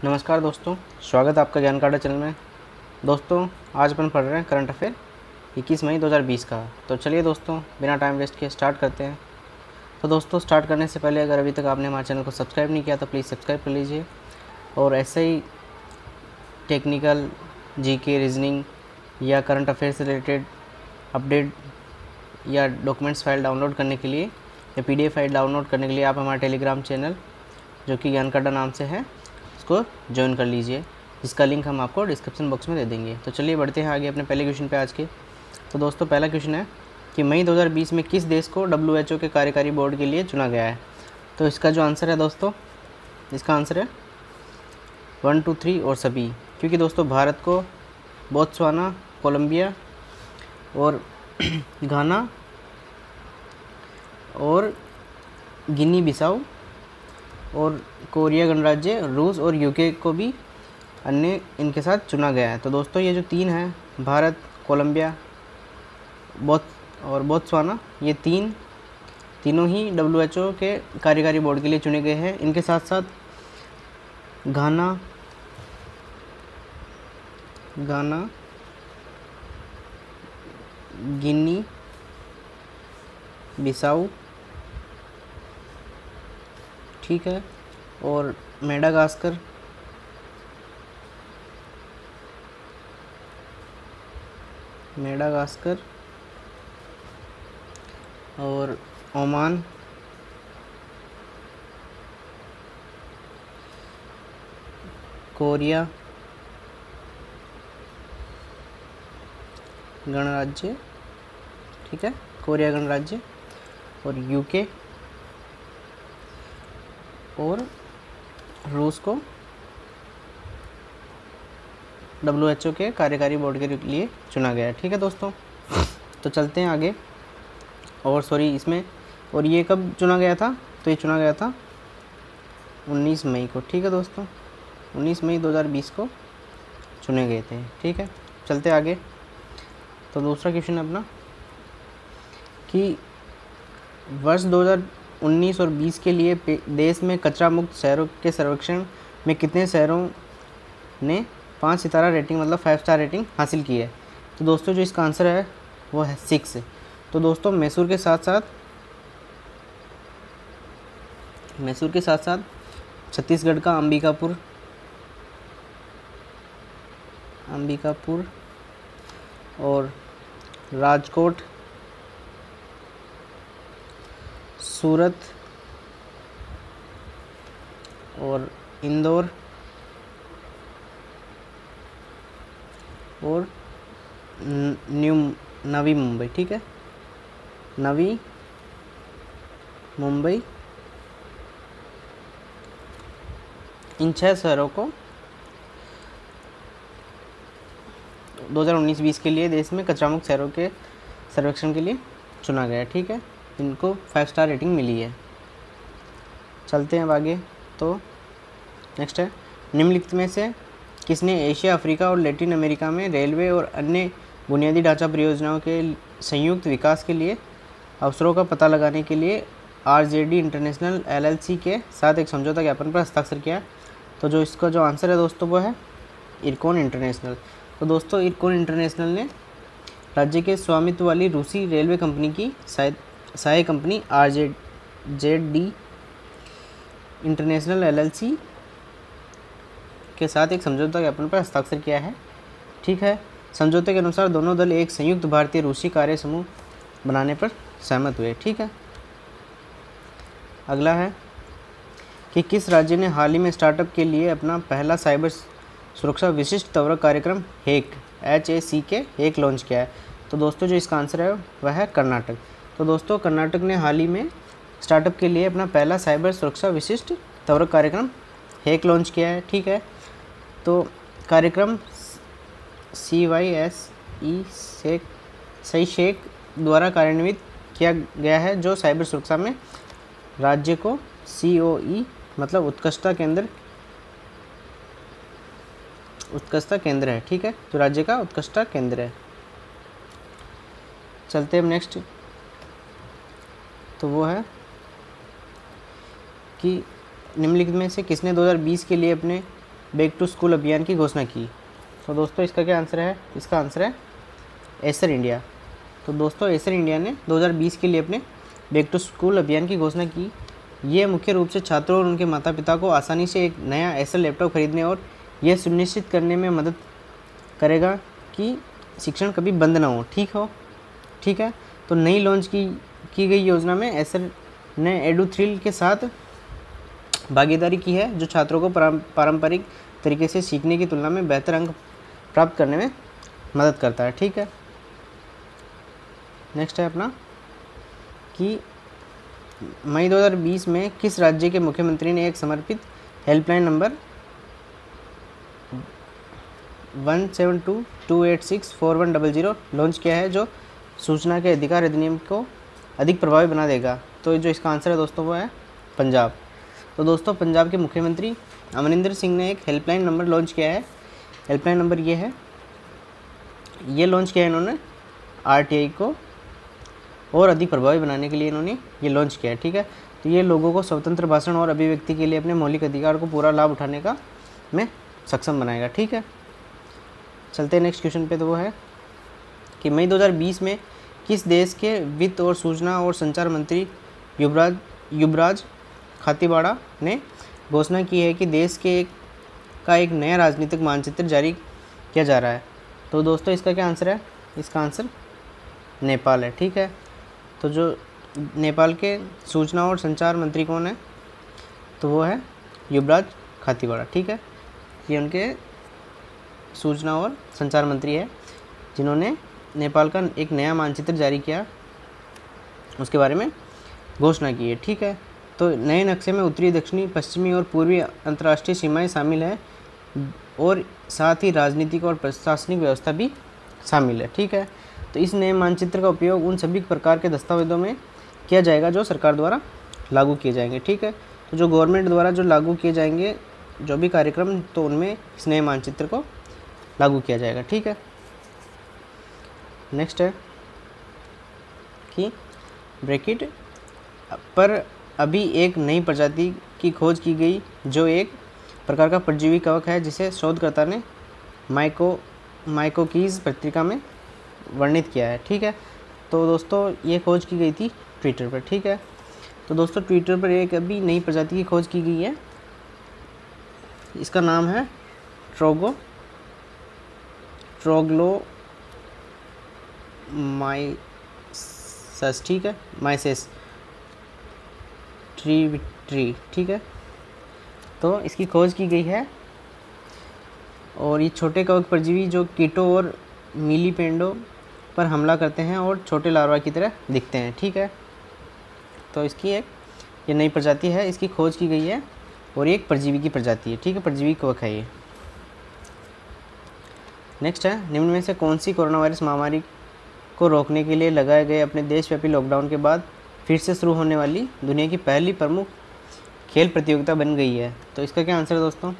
नमस्कार दोस्तों, स्वागत है आपका ज्ञान काटा चैनल में। दोस्तों, आज अपन पढ़ रहे हैं करंट अफेयर 21 मई 2020 का। तो चलिए दोस्तों, बिना टाइम वेस्ट किए स्टार्ट करते हैं। तो दोस्तों, स्टार्ट करने से पहले अगर अभी तक आपने हमारे चैनल को सब्सक्राइब नहीं किया तो प्लीज़ सब्सक्राइब कर लीजिए। और ऐसे ही टेक्निकल, जीके, रीजनिंग या करंट अफेयर से रिलेटेड अपडेट या डॉक्यूमेंट्स फाइल डाउनलोड करने के लिए या PDF फाइल डाउनलोड करने के लिए आप हमारा टेलीग्राम चैनल जो कि ज्ञान काटा नाम से है उसको ज्वाइन कर लीजिए, जिसका लिंक हम आपको डिस्क्रिप्शन बॉक्स में दे देंगे। तो चलिए बढ़ते हैं आगे अपने पहले क्वेश्चन पे आज के। तो दोस्तों, पहला क्वेश्चन है कि मई 2020 में किस देश को WHO के कार्यकारी बोर्ड के लिए चुना गया है। तो इसका जो आंसर है दोस्तों, इसका आंसर है 1, 2, 3 और सभी, क्योंकि दोस्तों भारत को बोत्सवाना, कोलंबिया और घाना और गिनी बिसाऊ और कोरिया गणराज्य, रूस और UK को भी अन्य इनके साथ चुना गया है। तो दोस्तों, ये जो तीन हैं, भारत, कोलंबिया और बोत्सवाना, ये तीनों ही WHO के कार्यकारी बोर्ड के लिए चुने गए हैं। इनके साथ साथ घाना, गिनी बिसाऊ, ठीक है, और मेडागास्कर और ओमान, कोरिया गणराज्य, ठीक है, कोरिया गणराज्य और UK और रूस को WHO के कार्यकारी बोर्ड के लिए चुना गया है। ठीक है दोस्तों, तो चलते हैं आगे। और ये कब चुना गया था? तो ये चुना गया था 19 मई को। ठीक है दोस्तों, 19 मई 2020 को चुने गए थे। ठीक है, चलते आगे। तो दूसरा क्वेश्चन अपना कि वर्ष 2019 और 20 के लिए देश में कचरा मुक्त शहरों के सर्वेक्षण में कितने शहरों ने 5 सितारा रेटिंग मतलब 5 स्टार रेटिंग हासिल की है। तो दोस्तों, जो इसका आंसर है वो है 6। तो दोस्तों, मैसूर के साथ साथ छत्तीसगढ़ का अंबिकापुर और राजकोट, सूरत और इंदौर और नवी मुंबई, ठीक है, नवी मुंबई, इन 6 शहरों को 2019-20 के लिए देश में कचरा मुक्त शहरों के सर्वेक्षण के लिए चुना गया। ठीक है, इनको 5 स्टार रेटिंग मिली है। चलते हैं अब आगे। तो नेक्स्ट है, निम्नलिखित में से किसने एशिया, अफ्रीका और लैटिन अमेरिका में रेलवे और अन्य बुनियादी ढांचा परियोजनाओं के संयुक्त विकास के लिए अवसरों का पता लगाने के लिए RJD इंटरनेशनल LLC के साथ एक समझौता ज्ञापन पर हस्ताक्षर किया? तो जो इसका जो आंसर है दोस्तों वो है इरकॉन इंटरनेशनल। तो दोस्तों, इरकॉन इंटरनेशनल ने राज्य के स्वामित्व वाली रूसी रेलवे कंपनी की सहायक कंपनी RJD इंटरनेशनल LLC के साथ एक समझौता ज्ञापन पर हस्ताक्षर किया है। ठीक है, समझौते के अनुसार दोनों दल एक संयुक्त भारतीय रूसी कार्य समूह बनाने पर सहमत हुए। ठीक है, अगला है कि किस राज्य ने हाल ही में स्टार्टअप के लिए अपना पहला साइबर सुरक्षा विशिष्ट त्वरक कार्यक्रम HACK लॉन्च किया है। तो दोस्तों, जो इसका आंसर है वह है कर्नाटक। तो दोस्तों, कर्नाटक ने हाल ही में स्टार्टअप के लिए अपना पहला साइबर सुरक्षा विशिष्ट त्वरक कार्यक्रम HACK लॉन्च किया है। ठीक है, तो कार्यक्रम CYSEC द्वारा कार्यान्वित किया गया है, जो साइबर सुरक्षा में राज्य को COE मतलब उत्कृष्टता केंद्र है। ठीक है, तो राज्य का उत्कृष्टता केंद्र है। चलते हैं नेक्स्ट। तो वो है कि निम्नलिखित में से किसने 2020 के लिए अपने बैक टू स्कूल अभियान की घोषणा की? तो दोस्तों इसका क्या आंसर है? इसका आंसर है एसर इंडिया। तो दोस्तों एसर इंडिया ने 2020 के लिए अपने बैक टू स्कूल अभियान की घोषणा की। ये मुख्य रूप से छात्रों और उनके माता पिता को आसानी से एक नया एसर लैपटॉप खरीदने और यह सुनिश्चित करने में मदद करेगा कि शिक्षण कभी बंद ना हो। ठीक है। तो नई लॉन्च की गई योजना में एसर ने एडुथ्रिल के साथ भागीदारी की है, जो छात्रों को पारंपरिक तरीके से सीखने की तुलना में बेहतर अंक प्राप्त करने में मदद करता है। ठीक है। नेक्स्ट है अपना कि मई 2020 में किस राज्य के मुख्यमंत्री ने एक समर्पित हेल्पलाइन नंबर 172286410 लॉन्च किया है, जो सूचना के अधिकार अधिनियम को अधिक प्रभावी बना देगा? तो जो इसका आंसर है दोस्तों वो है पंजाब। तो दोस्तों पंजाब के मुख्यमंत्री अमरिंदर सिंह ने एक हेल्पलाइन नंबर लॉन्च किया है। हेल्पलाइन नंबर ये लॉन्च किया है इन्होंने आरटीआई को और अधिक प्रभावी बनाने के लिए इन्होंने ये लॉन्च किया है। ठीक है। तो ये लोगों को स्वतंत्र भाषण और अभिव्यक्ति के लिए अपने मौलिक अधिकार को पूरा लाभ उठाने का में सक्षम बनाएगा। ठीक है। चलते हैं नेक्स्ट क्वेश्चन पे। तो वो है कि मई 2020 में किस देश के वित्त और सूचना और संचार मंत्री युवराज खातीवाड़ा ने घोषणा की है कि देश के एक नया राजनीतिक मानचित्र जारी किया जा रहा है? तो दोस्तों इसका क्या आंसर है? इसका आंसर नेपाल है। ठीक है। तो जो नेपाल के सूचना और संचार मंत्री कौन है? तो वो है युवराज खातीवाड़ा। ठीक है। ये उनके सूचना और संचार मंत्री है जिन्होंने नेपाल का एक नया मानचित्र जारी किया, उसके बारे में घोषणा की है। ठीक है। तो नए नक्शे में उत्तरी, दक्षिणी, पश्चिमी और पूर्वी अंतर्राष्ट्रीय सीमाएं शामिल हैं और साथ ही राजनीतिक और प्रशासनिक व्यवस्था भी शामिल है। ठीक है। तो इस नए मानचित्र का उपयोग उन सभी प्रकार के दस्तावेज़ों में किया जाएगा जो सरकार द्वारा लागू किए जाएंगे। ठीक है। तो जो गवर्नमेंट द्वारा जो लागू किए जाएंगे जो भी कार्यक्रम, तो उनमें इस नए मानचित्र को लागू किया जाएगा। ठीक है। नेक्स्ट है कि ब्रैकेट पर अभी एक नई प्रजाति की खोज की गई जो एक प्रकार का परजीवी कवक है, जिसे शोधकर्ता ने माइकोकीज पत्रिका में वर्णित किया है। ठीक है। तो दोस्तों ये खोज की गई थी ट्विटर पर। ठीक है। तो दोस्तों ट्विटर पर एक अभी नई प्रजाति की खोज की गई है, इसका नाम है ट्रोग्लोमाइसस। ठीक है। माइसेस ट्री। ठीक है। तो इसकी खोज की गई है और ये छोटे कवक परजीवी जो कीटों और मिलीपेंडों पर हमला करते हैं और छोटे लार्वा की तरह दिखते हैं। ठीक है। तो इसकी ये नई प्रजाति है, इसकी खोज की गई है और ये एक परजीवी की प्रजाति है। ठीक है। परजीवी कवक है ये। नेक्स्ट है, निम्न में से कौन सी कोरोना वायरस महामारी को रोकने के लिए लगाए गए अपने देशव्यापी लॉकडाउन के बाद फिर से शुरू होने वाली दुनिया की पहली प्रमुख खेल प्रतियोगिता बन गई है? तो इसका क्या आंसर है दोस्तों?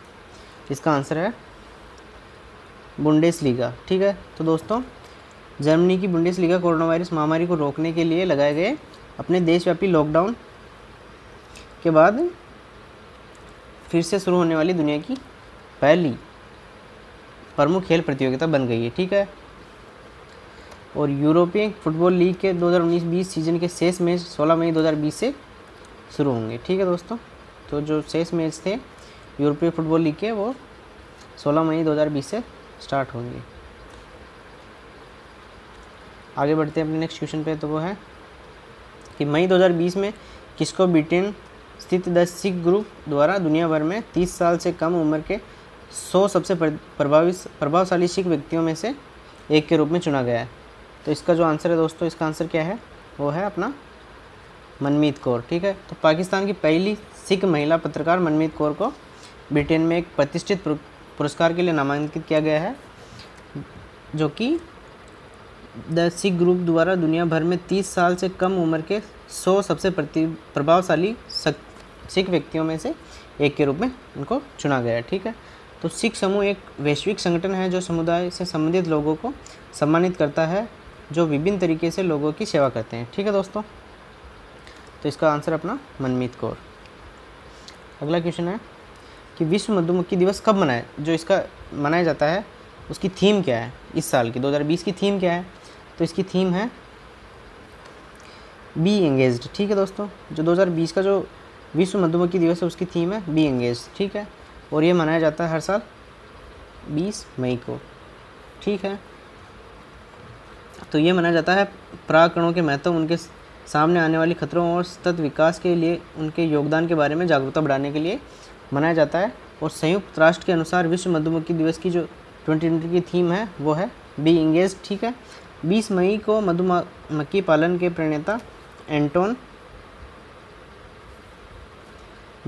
इसका आंसर है बुंडेसलीगा। ठीक है। तो दोस्तों जर्मनी की बुंडेसलीगा कोरोना वायरस महामारी को रोकने के लिए लगाए गए अपने देशव्यापी लॉकडाउन के बाद फिर से शुरू होने वाली दुनिया की पहली प्रमुख खेल प्रतियोगिता बन गई है। ठीक है। और यूरोपीय फुटबॉल लीग के 2019-20 सीजन के शेष मैच 16 मई 2020 से शुरू होंगे। ठीक है दोस्तों। तो जो शेष मैच थे यूरोपीय फुटबॉल लीग के वो 16 मई 2020 से स्टार्ट होंगे। आगे बढ़ते हैं अपने नेक्स्ट क्वेश्चन पे। तो वो है कि मई 2020 में किसको ब्रिटेन स्थित द सिख ग्रुप द्वारा दुनिया भर में 30 साल से कम उम्र के 100 सबसे प्रभावशाली सिख व्यक्तियों में से एक के रूप में चुना गया है? तो इसका जो आंसर है दोस्तों, इसका आंसर क्या है? वो है अपना मनमीत कौर। ठीक है। तो पाकिस्तान की पहली सिख महिला पत्रकार मनमीत कौर को ब्रिटेन में एक प्रतिष्ठित पुरस्कार के लिए नामांकित किया गया है, जो कि द सिख ग्रुप द्वारा दुनिया भर में 30 साल से कम उम्र के 100 सबसे प्रभावशाली सिख व्यक्तियों में से एक के रूप में उनको चुना गया है। ठीक है। तो सिख समूह एक वैश्विक संगठन है जो समुदाय से संबंधित लोगों को सम्मानित करता है जो विभिन्न तरीके से लोगों की सेवा करते हैं। ठीक है दोस्तों। तो इसका आंसर अपना मनमीत कौर। अगला क्वेश्चन है कि विश्व मधुमक्खी दिवस कब मनाया, जो इसका मनाया जाता है उसकी थीम क्या है इस साल की 2020 की थीम क्या है। तो इसकी थीम है बी एंगेज्ड। ठीक है दोस्तों, जो 2020 का जो विश्व मधुमक्खी दिवस है उसकी थीम है बी एंगेज्ड। ठीक है, और ये मनाया जाता है हर साल 20 मई को। ठीक है, तो ये मनाया जाता है परागकणों के महत्व, उनके सामने आने वाली खतरों और सतत विकास के लिए उनके योगदान के बारे में जागरूकता बढ़ाने के लिए मनाया जाता है। और संयुक्त राष्ट्र के अनुसार विश्व मधुमक्खी दिवस की जो 2020 की थीम है वो है बी एंगेज्ड। ठीक है, 20 मई को मधुमक्खी पालन के प्रणेता एंटोन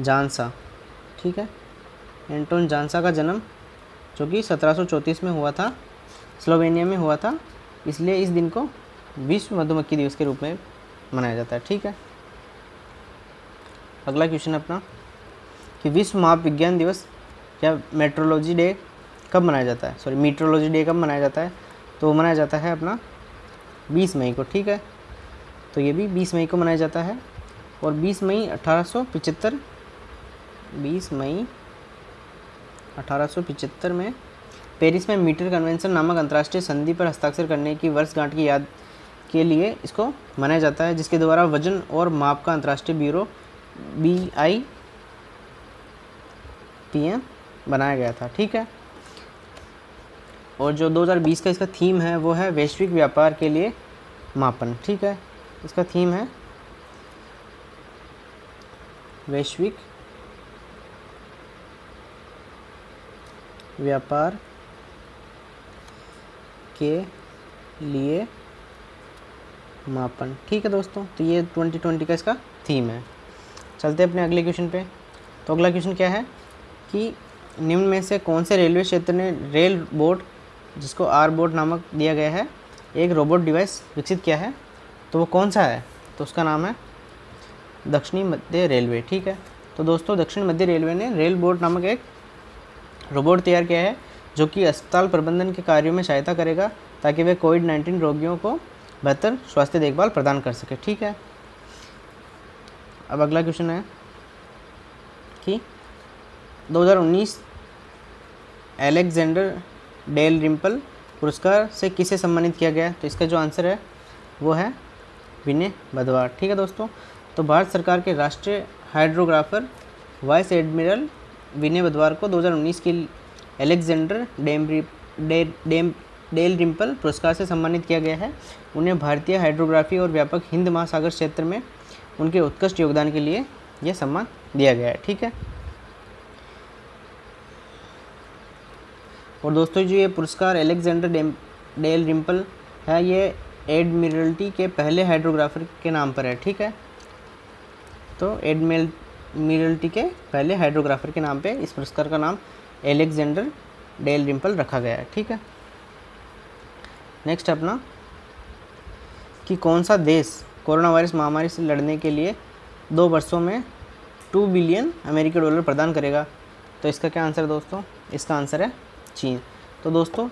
जानसा, ठीक है, एंटोन जानसा का जन्म जो कि 1734 में हुआ था, स्लोवेनिया में हुआ था, इसलिए इस दिन को विश्व मधुमक्खी दिवस के रूप में मनाया जाता है। ठीक है, अगला क्वेश्चन अपना कि विश्व माप विज्ञान दिवस या मेट्रोलॉजी डे कब मनाया जाता है, मीट्रोलॉजी डे कब मनाया जाता है। तो मनाया जाता है अपना 20 मई को। ठीक है, तो ये भी 20 मई को मनाया जाता है। और 20 मई 1875 में पेरिस में मीटर कन्वेंशन नामक अंतर्राष्ट्रीय संधि पर हस्ताक्षर करने की वर्षगांठ की याद के लिए इसको मनाया जाता है, जिसके द्वारा वजन और माप का अंतर्राष्ट्रीय ब्यूरो BIPM बनाया गया था। ठीक है, और जो 2020 का इसका थीम है वो है वैश्विक व्यापार के लिए मापन। ठीक है, इसका थीम है वैश्विक व्यापार के लिए मापन। ठीक है दोस्तों, तो ये 2020 का इसका थीम है। चलते हैं अपने अगले क्वेश्चन पे। तो अगला क्वेश्चन क्या है कि निम्न में से कौन से रेलवे क्षेत्र ने रेल बोट, जिसको आर बोट नामक दिया गया है, एक रोबोट डिवाइस विकसित किया है, तो वो कौन सा है। तो उसका नाम है दक्षिणी मध्य रेलवे। ठीक है, तो दोस्तों दक्षिण मध्य रेलवे ने रेल बोट नामक एक रोबोट तैयार किया है जो कि अस्पताल प्रबंधन के कार्यों में सहायता करेगा ताकि वे कोविड-19 रोगियों को बेहतर स्वास्थ्य देखभाल प्रदान कर सके। ठीक है, अब अगला क्वेश्चन है कि 2019 एलेक्जेंडर डेल रिम्पल पुरस्कार से किसे सम्मानित किया गया। तो इसका जो आंसर है वो है विनय बदवार। ठीक है दोस्तों, तो भारत सरकार के राष्ट्रीय हाइड्रोग्राफर वाइस एडमिरल विनय बदवार को 2019 की एलेक्जेंडर डेल रिम्पल पुरस्कार से सम्मानित किया गया है। उन्हें भारतीय हाइड्रोग्राफी और व्यापक हिंद महासागर क्षेत्र में उनके उत्कृष्ट योगदान के लिए यह सम्मान दिया गया है। ठीक है, और दोस्तों जो ये पुरस्कार एलेक्जेंडर डेल रिम्पल है, ये एडमिरल्टी के पहले हाइड्रोग्राफर के नाम पर है। ठीक है, तो एडमिरल्टी के पहले हाइड्रोग्राफर के नाम पे इस पुरस्कार का नाम एलेक्जेंडर डेल रिम्पल रखा गया है। ठीक है, नेक्स्ट अपना कि कौन सा देश कोरोना वायरस महामारी से लड़ने के लिए 2 वर्षों में 2 बिलियन अमेरिकी डॉलर प्रदान करेगा। तो इसका क्या आंसर है दोस्तों, इसका आंसर है चीन। तो दोस्तों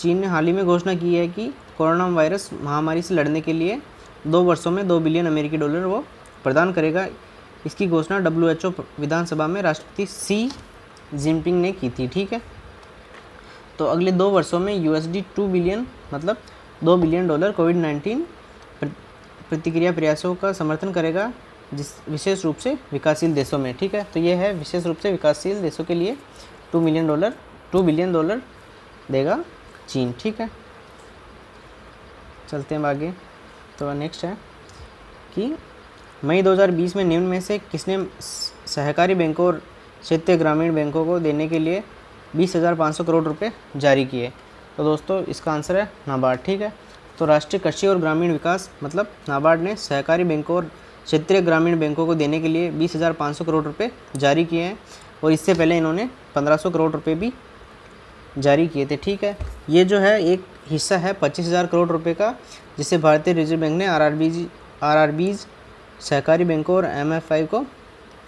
चीन ने हाल ही में घोषणा की है कि कोरोना वायरस महामारी से लड़ने के लिए 2 वर्षों में 2 बिलियन अमेरिकी डॉलर वो प्रदान करेगा। इसकी घोषणा WHO विधानसभा में राष्ट्रपति सी जिनपिंग ने की थी। ठीक है, तो अगले 2 वर्षों में USD 2 बिलियन मतलब 2 बिलियन डॉलर कोविड-19 प्रतिक्रिया प्रयासों का समर्थन करेगा, जिस विशेष रूप से विकासशील देशों में। ठीक है, तो ये है विशेष रूप से विकासशील देशों के लिए 2 बिलियन डॉलर देगा चीन। ठीक है, चलते हैं आगे। तो नेक्स्ट है कि मई 2020 में निम्न में से किसने सहकारी बैंकों और क्षेत्रीय ग्रामीण बैंकों को देने के लिए 20,500 करोड़ रुपए जारी किए। तो दोस्तों इसका आंसर है नाबार्ड। ठीक है, तो राष्ट्रीय कृषि और ग्रामीण विकास मतलब नाबार्ड ने सहकारी बैंकों और क्षेत्रीय ग्रामीण बैंकों को देने के लिए 20,500 करोड़ रुपए जारी किए हैं, और इससे पहले इन्होंने 1,500 करोड़ रुपए भी जारी किए थे। ठीक है, ये जो है एक हिस्सा है 25,000 करोड़ रुपए का, जिसे भारतीय रिजर्व बैंक ने आरआरबीज सहकारी बैंकों और MFI को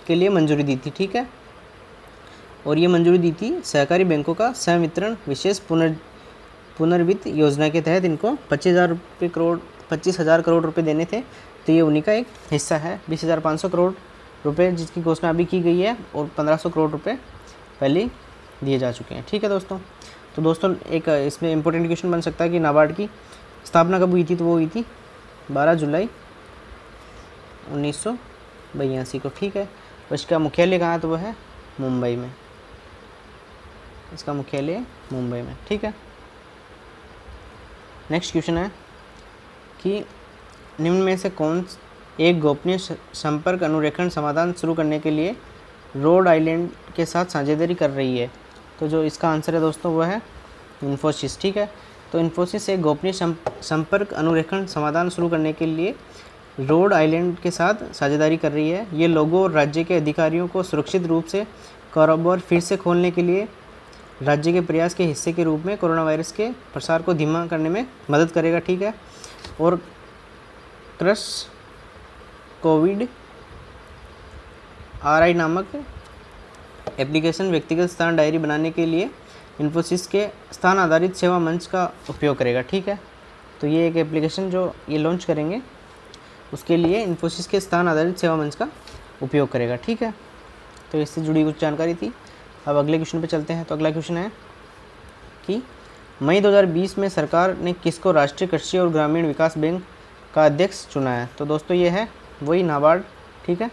के लिए मंजूरी दी थी। ठीक है, और ये मंजूरी दी थी सहकारी बैंकों का संवितरण विशेष पुनर्वित्त योजना के तहत इनको 25,000 करोड़ रुपए देने थे। तो ये उन्हीं का एक हिस्सा है 20,500 करोड़ रुपए जिसकी घोषणा अभी की गई है, और 1,500 करोड़ रुपए पहले ही दिए जा चुके हैं। ठीक है दोस्तों। तो दोस्तों एक इसमें इंपॉर्टेंट क्वेश्चन बन सकता है कि नाबार्ड की स्थापना कब हुई थी, तो वो हुई थी 12 जुलाई 1982 को। ठीक है। और इसका मुख्यालय कहाँ है, तो वो है मुंबई में। इसका मुख्यालय मुंबई में। ठीक है। नेक्स्ट क्वेश्चन है कि निम्न में से कौन एक गोपनीय संपर्क अनुरेखण समाधान शुरू करने के लिए रोड आइलैंड के साथ साझेदारी कर रही है। तो जो इसका आंसर है दोस्तों वो है इन्फोसिस। ठीक है। तो इन्फोसिस एक गोपनीय संपर्क अनुरेखण समाधान शुरू करने के लिए रोड आइलैंड के साथ साझेदारी कर रही है। ये लोगों और राज्य के अधिकारियों को सुरक्षित रूप से कारोबार फिर से खोलने के लिए राज्य के प्रयास के हिस्से के रूप में कोरोना वायरस के प्रसार को धीमा करने में मदद करेगा। ठीक है। और क्रस कोविड RI नामक एप्लीकेशन व्यक्तिगत स्थान डायरी बनाने के लिए इन्फोसिस के स्थान आधारित सेवा मंच का उपयोग करेगा। ठीक है। तो ये एक एप्लीकेशन जो ये लॉन्च करेंगे उसके लिए इन्फोसिस के स्थान आधारित सेवा मंच का उपयोग करेगा। ठीक है। तो इससे जुड़ी कुछ जानकारी थी। अब अगले क्वेश्चन पे चलते हैं। तो अगला क्वेश्चन है कि मई 2020 में सरकार ने किसको राष्ट्रीय कृषि और ग्रामीण विकास बैंक का अध्यक्ष चुना है। तो दोस्तों ये है वही नाबार्ड। ठीक है।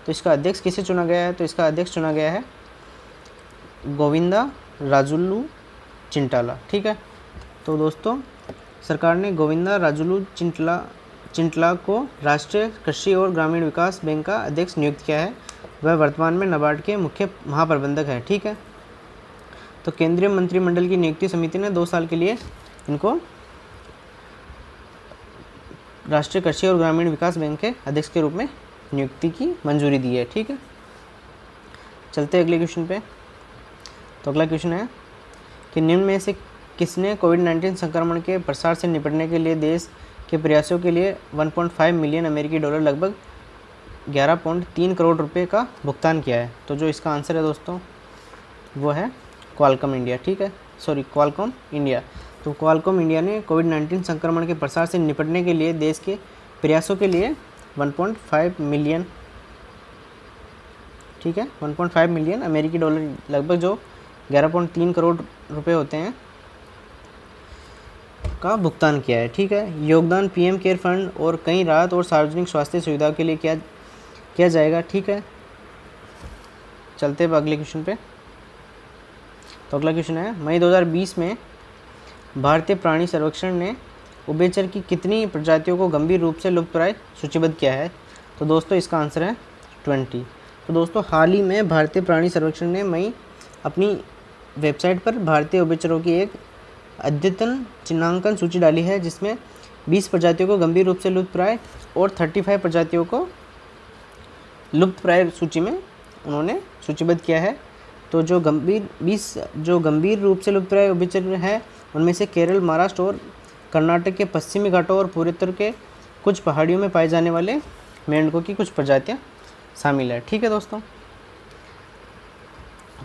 तो इसका अध्यक्ष किसे चुना गया है, तो इसका अध्यक्ष चुना गया है गोविंदा राजुलू चिंटाला। ठीक है। तो दोस्तों सरकार ने गोविंदा राजुलू चिंटला को राष्ट्रीय कृषि और ग्रामीण विकास बैंक का अध्यक्ष नियुक्त किया है। वह वर्तमान में नाबार्ड के मुख्य महाप्रबंधक हैं। ठीक है। तो केंद्रीय मंत्रिमंडल की नियुक्ति समिति ने 2 साल के लिए इनको राष्ट्रीय कृषि और ग्रामीण विकास बैंक के अध्यक्ष के रूप में नियुक्ति की मंजूरी दी है। ठीक है। चलते हैं अगले क्वेश्चन पे। तो अगला क्वेश्चन है कि निम्न में से किसने कोविड-19 संक्रमण के प्रसार से निपटने के लिए देश के प्रयासों के लिए 1.5 मिलियन अमेरिकी डॉलर लगभग 11.3 करोड़ रुपए का भुगतान किया है। तो जो इसका आंसर है दोस्तों वो है क्वालकॉम इंडिया। ठीक है। Qualcomm India. तो क्वालकॉम इंडिया ने कोविड-19 संक्रमण के प्रसार से निपटने के लिए देश के प्रयासों के लिए 1.5 मिलियन, ठीक है, 1.5 मिलियन अमेरिकी डॉलर लगभग जो 11.3 करोड़ रुपए होते हैं का भुगतान किया है। ठीक है। योगदान PM केयर फंड और कई राहत और सार्वजनिक स्वास्थ्य सुविधाओं के लिए किया जाएगा। ठीक है। चलते हैं अगले क्वेश्चन पे। तो अगला क्वेश्चन है मई 2020 में भारतीय प्राणी सर्वेक्षण ने उभयचर की कितनी प्रजातियों को गंभीर रूप से लुप्तप्राय सूचीबद्ध किया है। तो दोस्तों इसका आंसर है 20। तो दोस्तों हाल ही में भारतीय प्राणी सर्वेक्षण ने अपनी वेबसाइट पर भारतीय उभयचरों की एक अद्यतन चिन्हांकन सूची डाली है, जिसमें 20 प्रजातियों को गंभीर रूप से लुप्तप्राय और 35 प्रजातियों को लुप्तप्राय सूची में उन्होंने सूचीबद्ध किया है। तो जो गंभीर रूप से लुप्तप्राय उभयचर है उनमें से केरल, महाराष्ट्र और कर्नाटक के पश्चिमी घाटों और पूर्वोत्तर के कुछ पहाड़ियों में पाए जाने वाले मेंढकों की कुछ प्रजातियां शामिल है। ठीक है दोस्तों।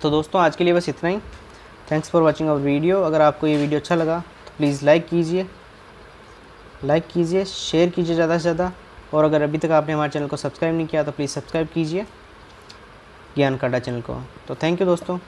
तो दोस्तों आज के लिए बस इतना ही। Thanks for watching our video. अगर आपको ये वीडियो अच्छा लगा तो प्लीज़ लाइक कीजिए, शेयर कीजिए ज़्यादा से ज़्यादा। और अगर अभी तक आपने हमारे चैनल को सब्सक्राइब नहीं किया तो प्लीज़ सब्सक्राइब कीजिए ज्ञान काटा चैनल को। तो थैंक यू दोस्तों।